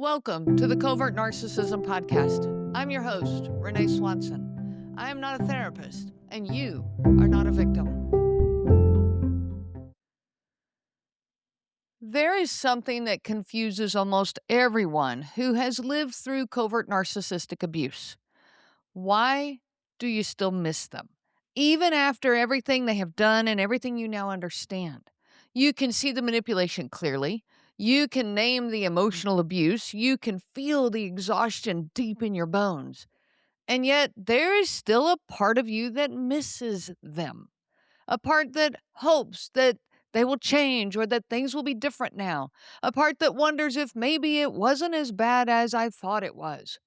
Welcome to the Covert Narcissism Podcast. I'm your host, Renee Swanson. I am not a therapist, and you are not a victim. There is something that confuses almost everyone who has lived through covert narcissistic abuse. Why do you still miss them? Even after everything they have done and everything you now understand. You can see the manipulation clearly. You can name the emotional abuse. You can feel the exhaustion deep in your bones. And yet, there is still a part of you that misses them. A part that hopes that they will change or that things will be different now. A part that wonders if maybe it wasn't as bad as I thought it was.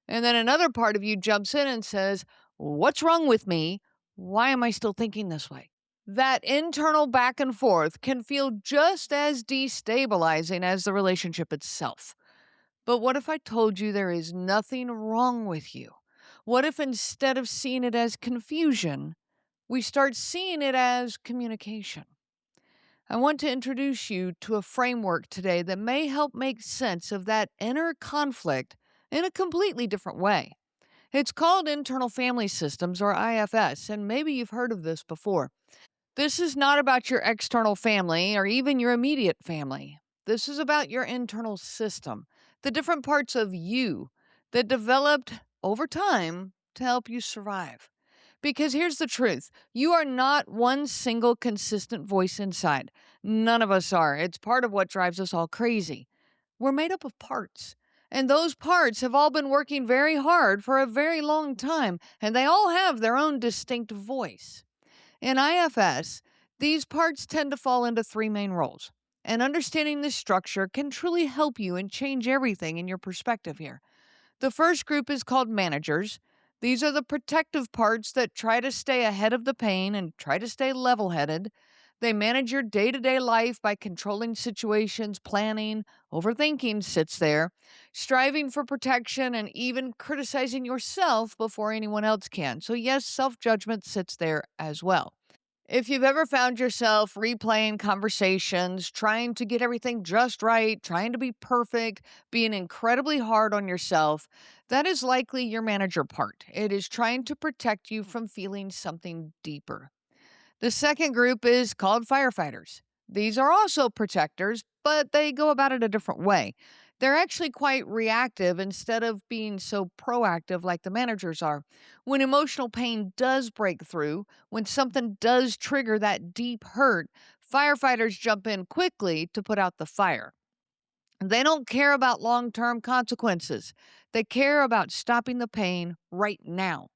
And then another part of you jumps in and says, "What's wrong with me? Why am I still thinking this way?" That internal back and forth can feel just as destabilizing as the relationship itself. But what if I told you there is nothing wrong with you? What if instead of seeing it as confusion, we start seeing it as communication? I want to introduce you to a framework today that may help make sense of that inner conflict in a completely different way. It's called Internal Family Systems, or IFS, and maybe you've heard of this before. This is not about your external family or even your immediate family. This is about your internal system, the different parts of you that developed over time to help you survive. Because here's the truth, you are not one single consistent voice inside. None of us are. It's part of what drives us all crazy. We're made up of parts. And those parts have all been working very hard for a very long time, and they all have their own distinct voice. In IFS, these parts tend to fall into three main roles. And understanding this structure can truly help you and change everything in your perspective here. The first group is called managers. These are the protective parts that try to stay ahead of the pain and try to stay level headed. They manage your day to day life by controlling situations, planning, overthinking sits there, striving for protection, and even criticizing yourself before anyone else can. So, yes, self judgment sits there as well. If you've ever found yourself replaying conversations, trying to get everything just right, trying to be perfect, being incredibly hard on yourself, that is likely your manager part. It is trying to protect you from feeling something deeper. The second group is called firefighters. These are also protectors, but they go about it a different way. They're actually quite reactive instead of being so proactive like the managers are. When emotional pain does break through, when something does trigger that deep hurt, firefighters jump in quickly to put out the fire. They don't care about long term consequences, they care about stopping the pain right now.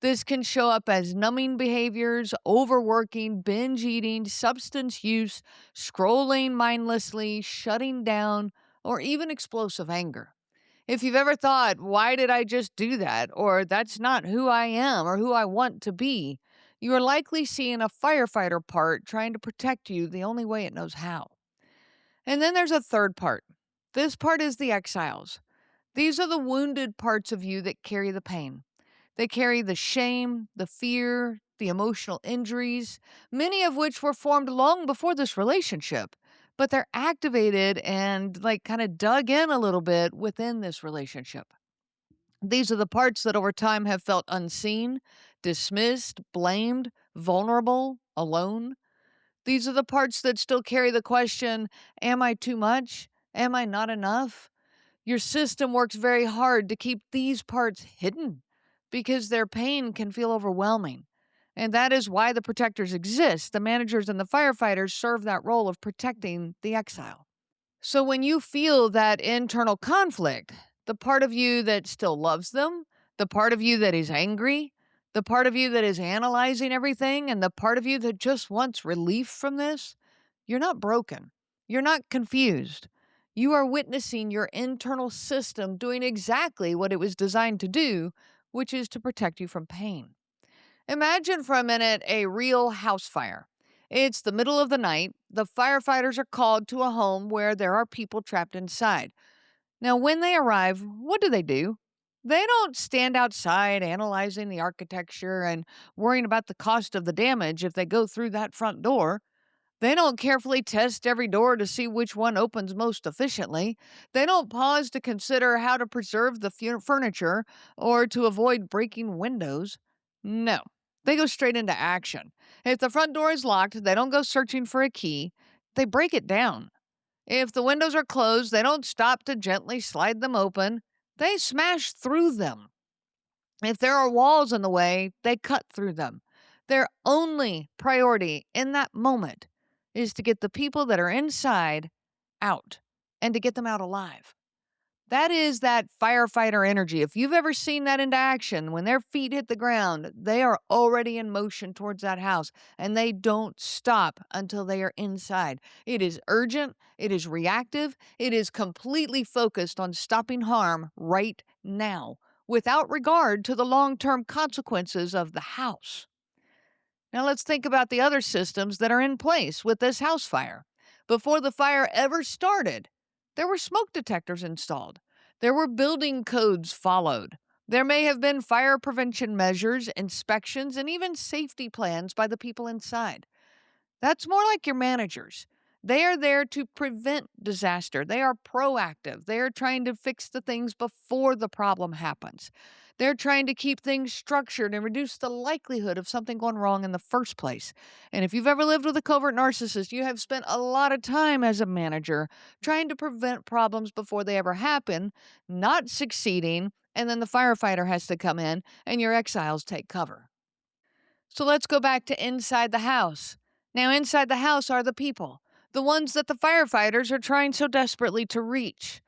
This can show up as numbing behaviors, overworking, binge eating, substance use, scrolling mindlessly, shutting down, or even explosive anger. If you've ever thought, why did I just do that? Or that's not who I am or who I want to be, you are likely seeing a firefighter part trying to protect you the only way it knows how. And then there's a third part. This part is the exiles. These are the wounded parts of you that carry the pain. They carry the shame, the fear, the emotional injuries, many of which were formed long before this relationship, but they're activated and kind of dug in a little bit within this relationship. These are the parts that over time have felt unseen, dismissed, blamed, vulnerable, alone. These are the parts that still carry the question, am I too much? Am I not enough? Your system works very hard to keep these parts hidden because their pain can feel overwhelming. And that is why the protectors exist. The managers and the firefighters serve that role of protecting the exile. So when you feel that internal conflict, the part of you that still loves them, the part of you that is angry, the part of you that is analyzing everything, and the part of you that just wants relief from this, you're not broken. You're not confused. You are witnessing your internal system doing exactly what it was designed to do, which is to protect you from pain. Imagine for a minute a real house fire. It's the middle of the night. The firefighters are called to a home where there are people trapped inside. Now, when they arrive, what do? They don't stand outside analyzing the architecture and worrying about the cost of the damage if they go through that front door. They don't carefully test every door to see which one opens most efficiently. They don't pause to consider how to preserve the furniture or to avoid breaking windows. No, they go straight into action. If the front door is locked, they don't go searching for a key. They break it down. If the windows are closed, they don't stop to gently slide them open. They smash through them. If there are walls in the way, they cut through them. Their only priority in that moment is to get the people that are inside out and to get them out alive. That is that firefighter energy. If you've ever seen that into action, when their feet hit the ground, they are already in motion towards that house and they don't stop until they are inside. It is urgent, it is reactive, it is completely focused on stopping harm right now without regard to the long-term consequences of the house. Now let's think about the other systems that are in place with this house fire. Before the fire ever started, there were smoke detectors installed. There were building codes followed. There may have been fire prevention measures, inspections, and even safety plans by the people inside. That's more like your managers. They are there to prevent disaster. They are proactive. They are trying to fix the things before the problem happens. They're trying to keep things structured and reduce the likelihood of something going wrong in the first place. And if you've ever lived with a covert narcissist, you have spent a lot of time as a manager trying to prevent problems before they ever happen, not succeeding, and then the firefighter has to come in and your exiles take cover. So let's go back to inside the house. Now, inside the house are the people, the ones that the firefighters are trying so desperately to reach.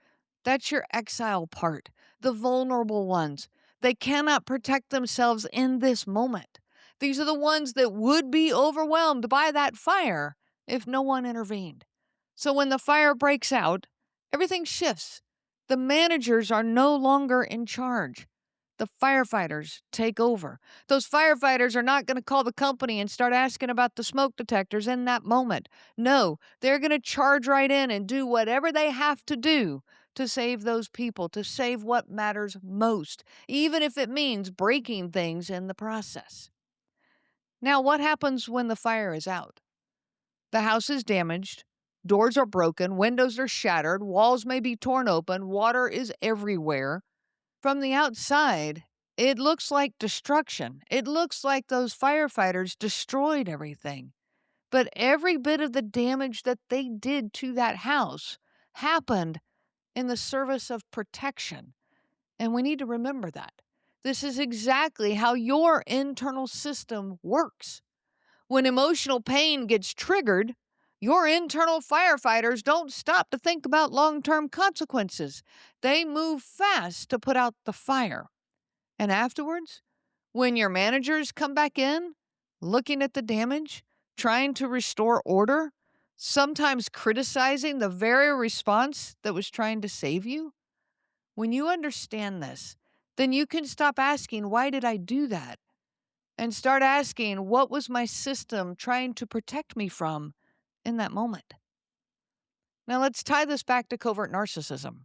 That's your exile part, the vulnerable ones. They cannot protect themselves in this moment. These are the ones that would be overwhelmed by that fire if no one intervened. So when the fire breaks out, everything shifts. The managers are no longer in charge. The firefighters take over. Those firefighters are not going to call the company and start asking about the smoke detectors in that moment. No, they're going to charge right in and do whatever they have to do to save those people, to save what matters most, even if it means breaking things in the process. Now, what happens when the fire is out? The house is damaged, doors are broken, windows are shattered, walls may be torn open, water is everywhere. From the outside, it looks like destruction. It looks like those firefighters destroyed everything. But every bit of the damage that they did to that house happened in the service of protection. And we need to remember that. This is exactly how your internal system works. When emotional pain gets triggered, your internal firefighters don't stop to think about long-term consequences. They move fast to put out the fire. And afterwards, when your managers come back in, looking at the damage, trying to restore order, sometimes criticizing the very response that was trying to save you, when you understand this, then you can stop asking, why did I do that? And start asking, what was my system trying to protect me from in that moment? Now let's tie this back to covert narcissism.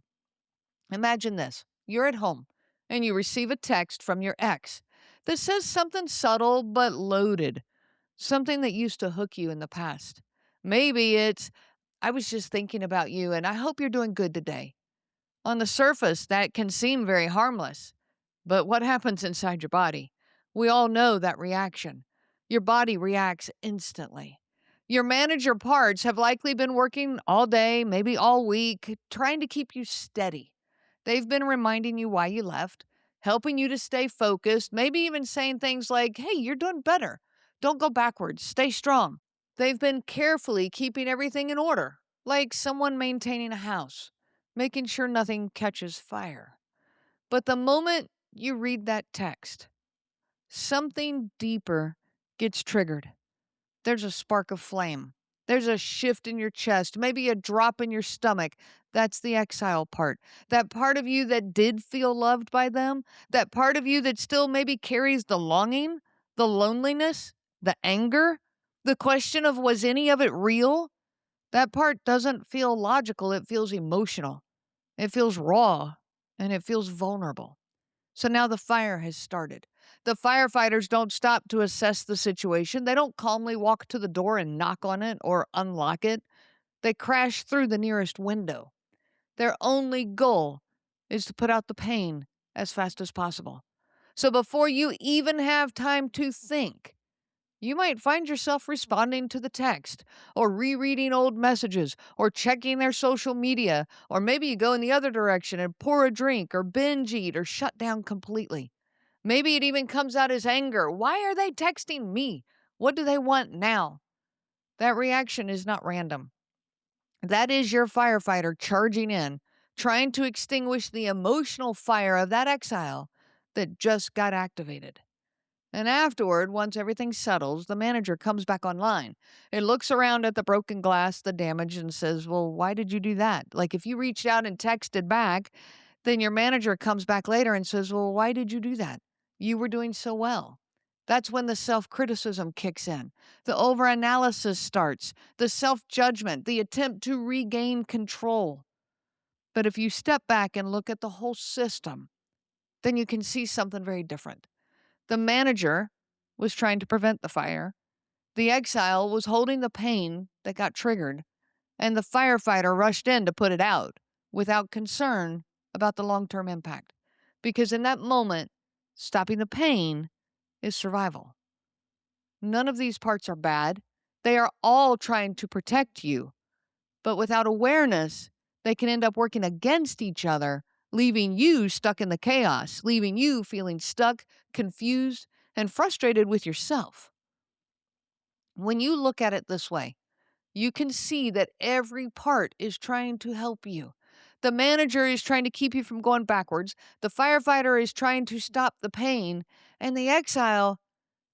Imagine this. You're at home and you receive a text from your ex that says something subtle but loaded, something that used to hook you in the past. Maybe it's, I was just thinking about you and I hope you're doing good today. On the surface, that can seem very harmless, but what happens inside your body? We all know that reaction. Your body reacts instantly. Your manager parts have likely been working all day, maybe all week, trying to keep you steady. They've been reminding you why you left, helping you to stay focused, maybe even saying things like, hey, you're doing better. Don't go backwards. Stay strong. They've been carefully keeping everything in order, like someone maintaining a house, making sure nothing catches fire. But the moment you read that text, something deeper gets triggered. There's a spark of flame. There's a shift in your chest, maybe a drop in your stomach. That's the exile part. That part of you that did feel loved by them, that part of you that still maybe carries the longing, the loneliness, the anger, the question of was any of it real? That part doesn't feel logical. It feels emotional. It feels raw and it feels vulnerable. So now the fire has started. The firefighters don't stop to assess the situation. They don't calmly walk to the door and knock on it or unlock it. They crash through the nearest window. Their only goal is to put out the pain as fast as possible. So before you even have time to think, you might find yourself responding to the text, or rereading old messages, or checking their social media, or maybe you go in the other direction and pour a drink, or binge eat, or shut down completely. Maybe it even comes out as anger. Why are they texting me? What do they want now? That reaction is not random. That is your firefighter charging in, trying to extinguish the emotional fire of that exile that just got activated. And afterward, once everything settles, the manager comes back online. It looks around at the broken glass, the damage, and says, well, why did you do that? Like if you reached out and texted back, then your manager comes back later and says, well, why did you do that? You were doing so well. That's when the self-criticism kicks in. The overanalysis starts, the self-judgment, the attempt to regain control. But if you step back and look at the whole system, then you can see something very different. The manager was trying to prevent the fire. The exile was holding the pain that got triggered. And the firefighter rushed in to put it out without concern about the long-term impact. Because in that moment, stopping the pain is survival. None of these parts are bad. They are all trying to protect you. But without awareness, they can end up working against each other, leaving you stuck in the chaos, leaving you feeling stuck, confused, and frustrated with yourself. When you look at it this way, you can see that every part is trying to help you. The manager is trying to keep you from going backwards. The firefighter is trying to stop the pain. And the exile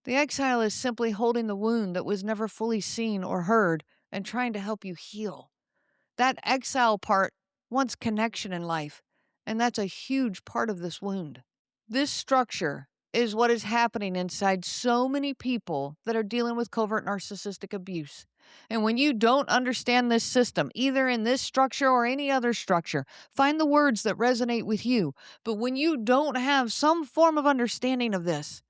is simply holding the wound that was never fully seen or heard and trying to help you heal. That exile part wants connection in life, and that's a huge part of this wound. This structure is what is happening inside so many people that are dealing with covert narcissistic abuse. And when you don't understand this system, either in this structure or any other structure, find the words that resonate with you. But when you don't have some form of understanding of this,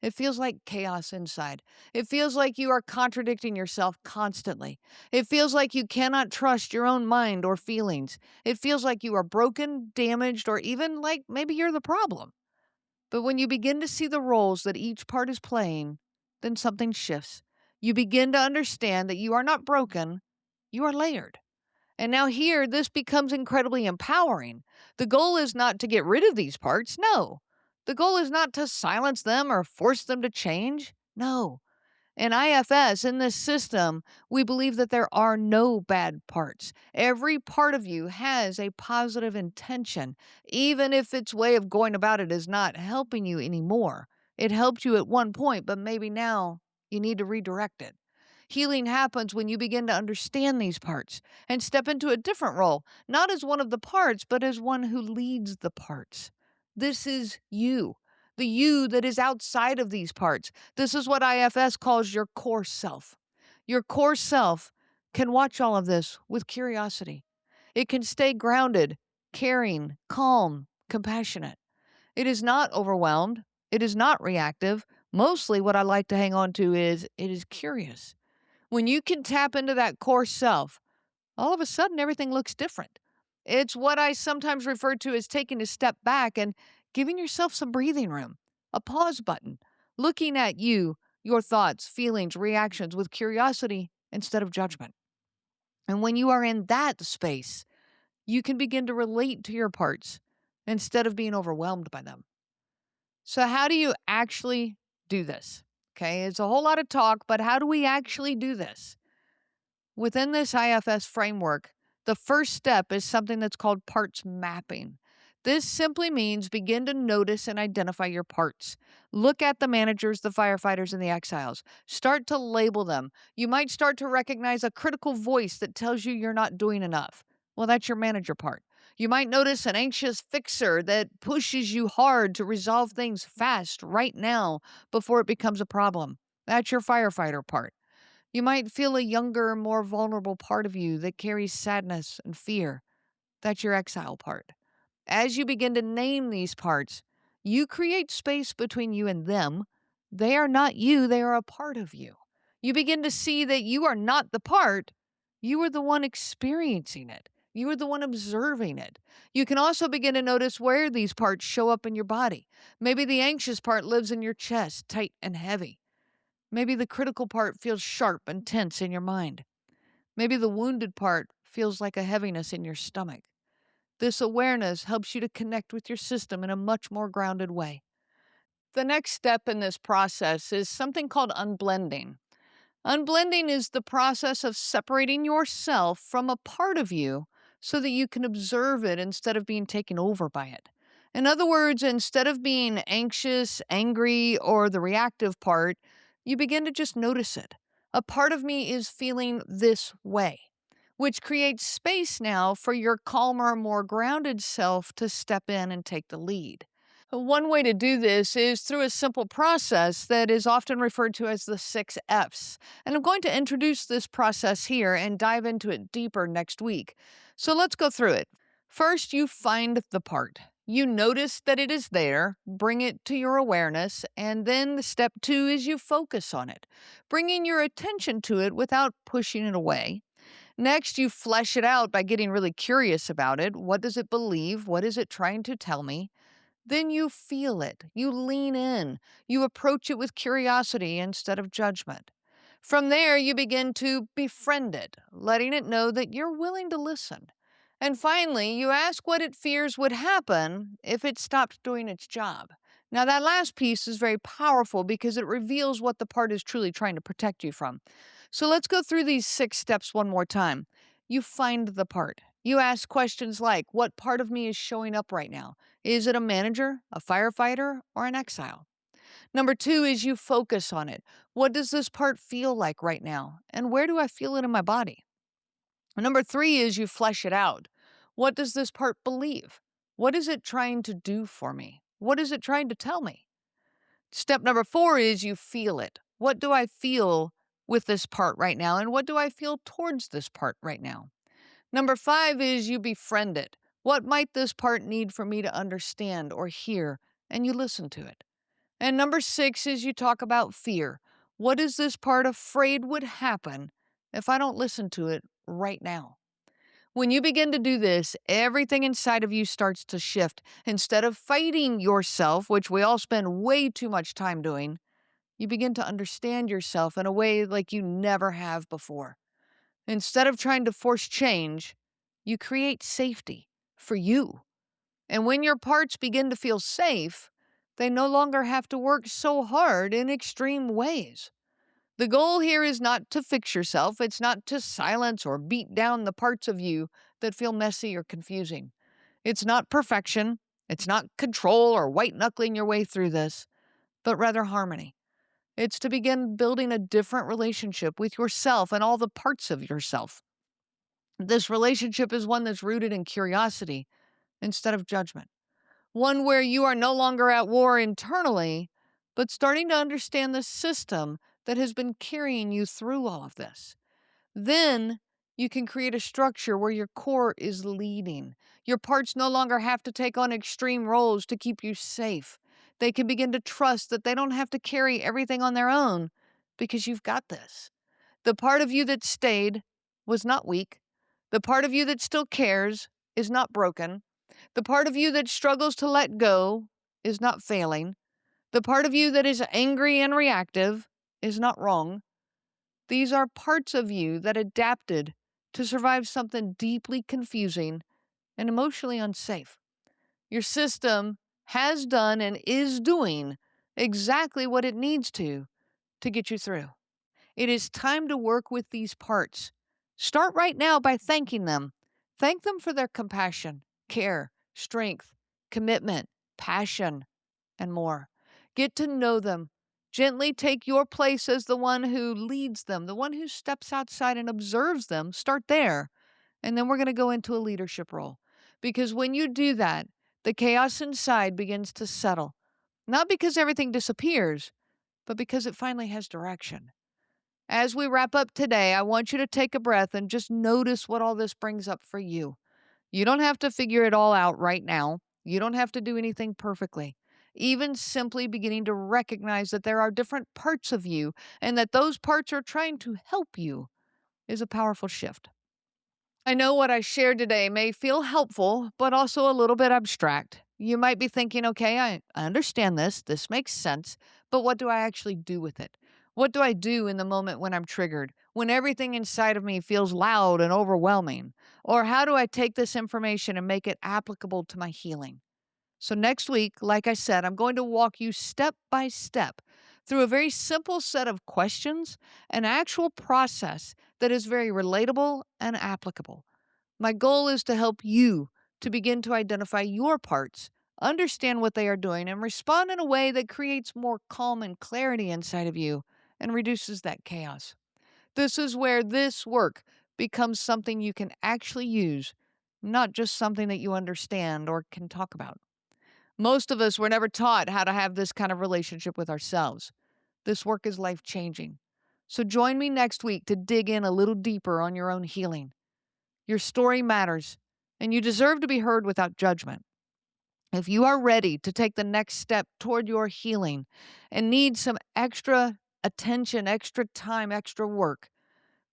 it feels like chaos inside. It feels like you are contradicting yourself constantly. It feels like you cannot trust your own mind or feelings. It feels like you are broken, damaged, or even like maybe you're the problem. But when you begin to see the roles that each part is playing, then something shifts. You begin to understand that you are not broken, you are layered. And now here, this becomes incredibly empowering. The goal is not to get rid of these parts, no. The goal is not to silence them or force them to change, no. In IFS, in this system, we believe that there are no bad parts. Every part of you has a positive intention, even if its way of going about it is not helping you anymore. It helped you at one point, but maybe now you need to redirect it. Healing happens when you begin to understand these parts and step into a different role, not as one of the parts, but as one who leads the parts. This is you. The you that is outside of these parts. This is what IFS calls your core self. Your core self can watch all of this with curiosity. It can stay grounded, caring, calm, compassionate. It is not overwhelmed. It is not reactive. Mostly what I like to hang on to is it is curious. When you can tap into that core self, all of a sudden everything looks different. It's what I sometimes refer to as taking a step back and giving yourself some breathing room, a pause button, looking at you, your thoughts, feelings, reactions with curiosity instead of judgment. And when you are in that space, you can begin to relate to your parts instead of being overwhelmed by them. So how do you actually do this? Okay, it's a whole lot of talk, but how do we actually do this? Within this IFS framework, the first step is something that's called parts mapping. This simply means begin to notice and identify your parts. Look at the managers, the firefighters, and the exiles. Start to label them. You might start to recognize a critical voice that tells you you're not doing enough. Well, that's your manager part. You might notice an anxious fixer that pushes you hard to resolve things fast right now before it becomes a problem. That's your firefighter part. You might feel a younger, more vulnerable part of you that carries sadness and fear. That's your exile part. As you begin to name these parts, You create space between you and them. They are not you, they are a part of you. You begin to see that you are not the part, you are the one experiencing it. You are the one observing it. You can also begin to notice where these parts show up in your body. Maybe the anxious part lives in your chest, tight and heavy. Maybe the critical part feels sharp and tense in your mind. Maybe the wounded part feels like a heaviness in your stomach. This awareness helps you to connect with your system in a much more grounded way. The next step in this process is something called unblending. Unblending is the process of separating yourself from a part of you so that you can observe it instead of being taken over by it. In other words, instead of being anxious, angry, or the reactive part, you begin to just notice it. A part of me is feeling this way, which creates space now for your calmer, more grounded self to step in and take the lead. One way to do this is through a simple process that is often referred to as the 6 F's. And I'm going to introduce this process here and dive into it deeper next week. So let's go through it. First, you find the part. You notice that it is there, bring it to your awareness, and then step 2 is you focus on it, bringing your attention to it without pushing it away. Next, you flesh it out by getting really curious about it. What does it believe? What is it trying to tell me? Then you feel it, you lean in, you approach it with curiosity instead of judgment. From there, you begin to befriend it, letting it know that you're willing to listen. And finally, you ask what it fears would happen if it stopped doing its job. Now, that last piece is very powerful because it reveals what the part is truly trying to protect you from. So let's go through these 6 steps one more time. You find the part. You ask questions like, what part of me is showing up right now? Is it a manager, a firefighter, or an exile? Number 2 is you focus on it. What does this part feel like right now? And where do I feel it in my body? Number 3 is you flesh it out. What does this part believe? What is it trying to do for me? What is it trying to tell me? Step number 4 is you feel it. What do I feel with this part right now? And what do I feel towards this part right now? Number 5 is you befriend it. What might this part need for me to understand or hear? And you listen to it. And number 6 is you talk about fear. What is this part afraid would happen if I don't listen to it right now? When you begin to do this, everything inside of you starts to shift. Instead of fighting yourself, which we all spend way too much time doing, you begin to understand yourself in a way like you never have before. Instead of trying to force change, you create safety for you. And when your parts begin to feel safe, they no longer have to work so hard in extreme ways. The goal here is not to fix yourself. It's not to silence or beat down the parts of you that feel messy or confusing. It's not perfection. It's not control or white-knuckling your way through this, but rather harmony. It's to begin building a different relationship with yourself and all the parts of yourself. This relationship is one that's rooted in curiosity instead of judgment. One where you are no longer at war internally, but starting to understand the system that has been carrying you through all of this. Then you can create a structure where your core is leading. Your parts no longer have to take on extreme roles to keep you safe. They can begin to trust that they don't have to carry everything on their own because you've got this. The part of you that stayed was not weak. The part of you that still cares is not broken. The part of you that struggles to let go is not failing. The part of you that is angry and reactive is not wrong. These are parts of you that adapted to survive something deeply confusing and emotionally unsafe. Your system has done and is doing exactly what it needs to get you through. It is time to work with these parts. Start right now by thanking them. Thank them for their compassion, care, strength, commitment, passion, and more. Get to know them. Gently take your place as the one who leads them, the one who steps outside and observes them. Start there. And then we're going to go into a leadership role. Because when you do that, the chaos inside begins to settle. Not because everything disappears, but because it finally has direction. As we wrap up today, I want you to take a breath and just notice what all this brings up for you. You don't have to figure it all out right now. You don't have to do anything perfectly. Even simply beginning to recognize that there are different parts of you and that those parts are trying to help you is a powerful shift. I know what I shared today may feel helpful, but also a little bit abstract. You might be thinking, okay, I understand this. This makes sense. But what do I actually do with it? What do I do in the moment when I'm triggered, when everything inside of me feels loud and overwhelming? Or how do I take this information and make it applicable to my healing? So, next week, like I said, I'm going to walk you step by step through a very simple set of questions, an actual process that is very relatable and applicable. My goal is to help you to begin to identify your parts, understand what they are doing, and respond in a way that creates more calm and clarity inside of you and reduces that chaos. This is where this work becomes something you can actually use, not just something that you understand or can talk about. Most of us were never taught how to have this kind of relationship with ourselves. This work is life changing. So join me next week to dig in a little deeper on your own healing. Your story matters, and you deserve to be heard without judgment. If you are ready to take the next step toward your healing and need some extra attention, extra time, extra work,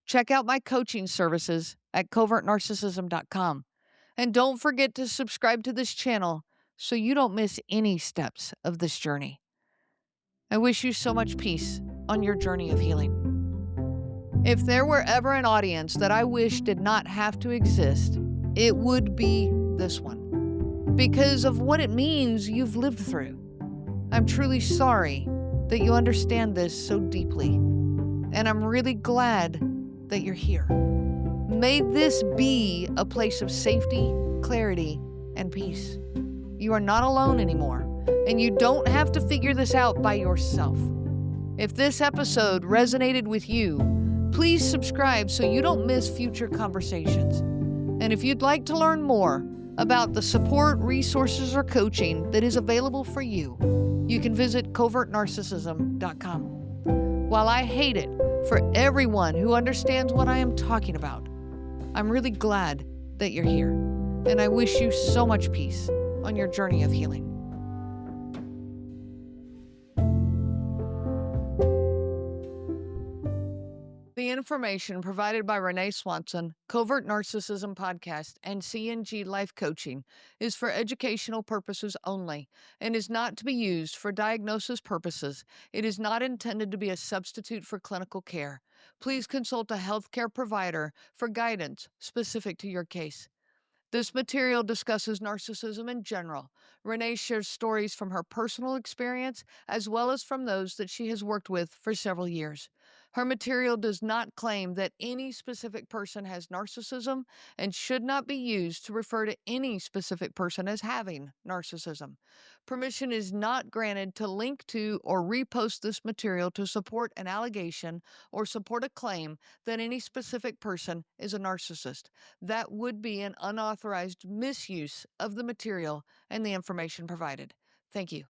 check out my coaching services at covertnarcissism.com. And don't forget to subscribe to this channel so you don't miss any steps of this journey. I wish you so much peace on your journey of healing. If there were ever an audience that I wish did not have to exist, it would be this one, because of what it means you've lived through. I'm truly sorry that you understand this so deeply, and I'm really glad that you're here. May this be a place of safety, clarity, and peace. You are not alone anymore, and you don't have to figure this out by yourself. If this episode resonated with you, please subscribe so you don't miss future conversations. And if you'd like to learn more about the support, resources, or coaching that is available for you, you can visit covertnarcissism.com. While I hate it for everyone who understands what I am talking about, I'm really glad that you're here, and I wish you so much peace on your journey of healing. The information provided by Renee Swanson, Covert Narcissism Podcast, and CNG Life Coaching is for educational purposes only and is not to be used for diagnosis purposes. It is not intended to be a substitute for clinical care. Please consult a healthcare provider for guidance specific to your case. This material discusses narcissism in general. Renee shares stories from her personal experience as well as from those that she has worked with for several years. Her material does not claim that any specific person has narcissism and should not be used to refer to any specific person as having narcissism. Permission is not granted to link to or repost this material to support an allegation or support a claim that any specific person is a narcissist. That would be an unauthorized misuse of the material and the information provided. Thank you.